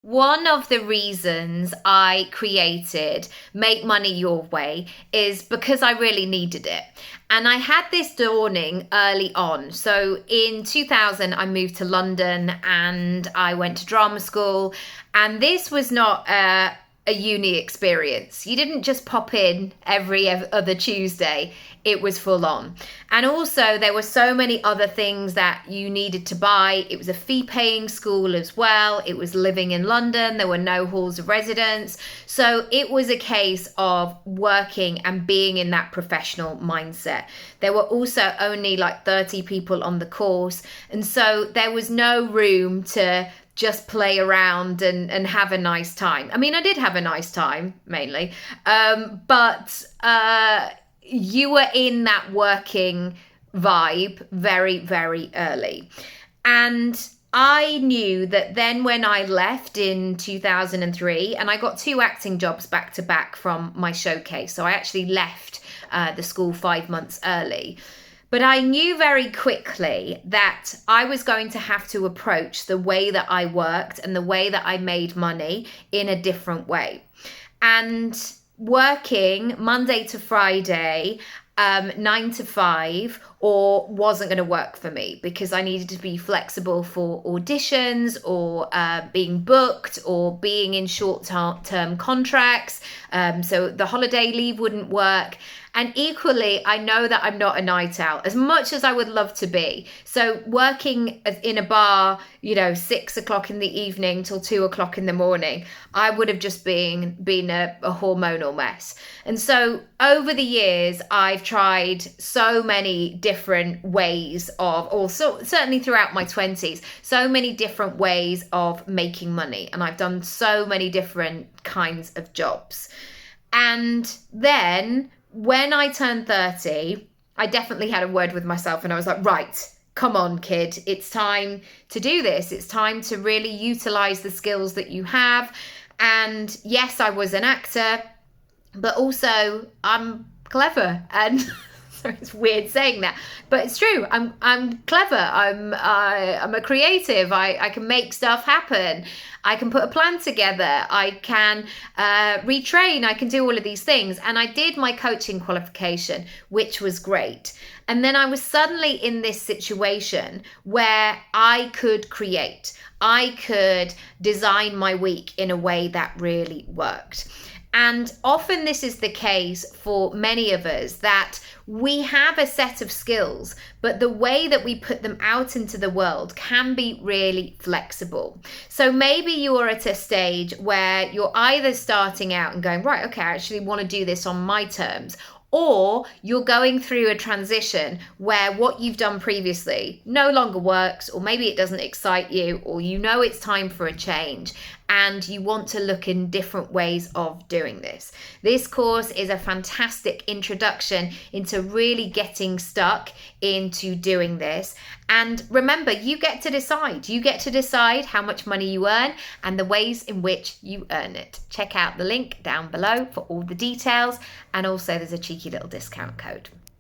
One of the reasons I created Make Money Your Way is because I really needed it. And I had this dawning early on. So in 2000, I moved to London and I went to drama school. And this was not a uni experience. You didn't just pop in every other Tuesday. It was full on. And also there were so many other things that you needed to buy. It was a fee paying school as well. It was living in London. There were no halls of residence. So it was a case of working and being in that professional mindset. There were also only like 30 people on the course. And so there was no room to just play around and have a nice time. I mean, I did have a nice time mainly, but you were in that working vibe very, very early. And I knew that then when I left in 2003, and I got 2 acting jobs back to back from my showcase. So I actually left the school 5 months early. But I knew very quickly that I was going to have to approach the way that I worked and the way that I made money in a different way. And working Monday to Friday, 9 to 5, or wasn't going to work for me because I needed to be flexible for auditions or being booked or being in short-term contracts. So the holiday leave wouldn't work. And equally, I know that I'm not a night owl as much as I would love to be. So working in a bar, 6 o'clock in the evening till 2 o'clock in the morning, I would have just been a hormonal mess. And so over the years, I've tried so many different ways of, also certainly throughout my 20s, so many different ways of making money. And I've done so many different kinds of jobs. And then when I turned 30, I definitely had a word with myself and I was like, right, come on, kid. It's time to do this. It's time to really utilize the skills that you have. And yes, I was an actor, but also I'm clever. And sorry, it's weird saying that, but it's true. I'm clever. I'm a creative. I can make stuff happen. I can put a plan together. I can retrain. I can do all of these things. And I did my coaching qualification, which was great. And then I was suddenly in this situation where I could create. I could design my week in a way that really worked. And often this is the case for many of us, that we have a set of skills, but the way that we put them out into the world can be really flexible. So maybe you're at a stage where you're either starting out and going, right, okay, I actually want to do this on my terms, or you're going through a transition where what you've done previously no longer works, or maybe it doesn't excite you, or it's time for a change and you want to look in different ways of doing this. This course is a fantastic introduction into really getting stuck into doing this. And remember, you get to decide. You get to decide how much money you earn and the ways in which you earn it. Check out the link down below for all the details. And also there's a cheeky little discount code.